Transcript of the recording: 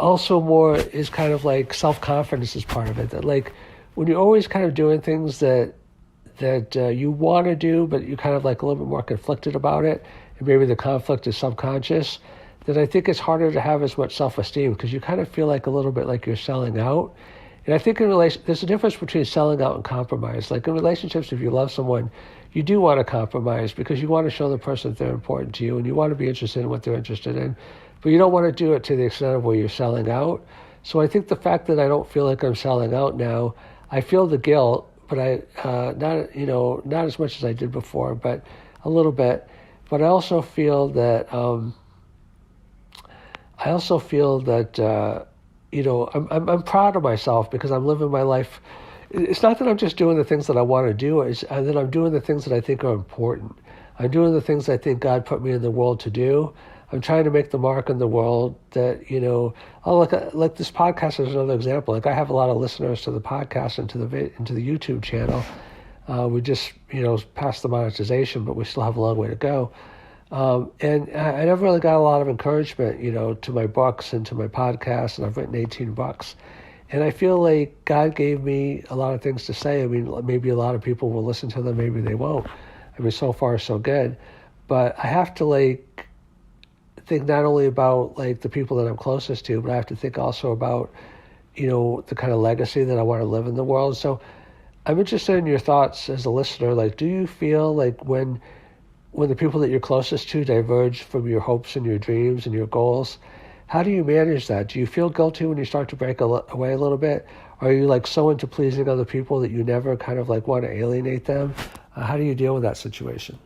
also more is kind of like self-confidence is part of it. That like when you're always kind of doing things that you want to do, but you're kind of like a little bit more conflicted about it, and maybe the conflict is subconscious, then I think it's harder to have as much self-esteem because you kind of feel like a little bit like you're selling out. And I think in there's a difference between selling out and compromise. Like in relationships, if you love someone, you do want to compromise because you want to show the person that they're important to you and you want to be interested in what they're interested in, but you don't want to do it to the extent of where you're selling out. So I think the fact that I don't feel like I'm selling out now, I feel the guilt, but not as much as I did before, but a little bit. But I also feel that I'm proud of myself because I'm living my life. It's not that I'm just doing the things that I want to do, it's that I'm doing the things that I think are important. I'm doing the things I think God put me in the world to do. I'm trying to make the mark in the world that, like this podcast is another example. Like I have a lot of listeners to the podcast and to the YouTube channel. We just, passed the monetization, but we still have a long way to go. And I never really got a lot of encouragement, to my books and to my podcast, and I've written 18 books. And I feel like God gave me a lot of things to say. I mean, maybe a lot of people will listen to them, maybe they won't. I mean, so far so good. But I have to think not only about the people that I'm closest to, but I have to think also about, the kind of legacy that I want to live in the world. So I'm interested in your thoughts as a listener. Do you feel like when the people that you're closest to diverge from your hopes and your dreams and your goals, how do you manage that? Do you feel guilty when you start to break away a little bit? Are you so into pleasing other people that you never kind of want to alienate them? How do you deal with that situation?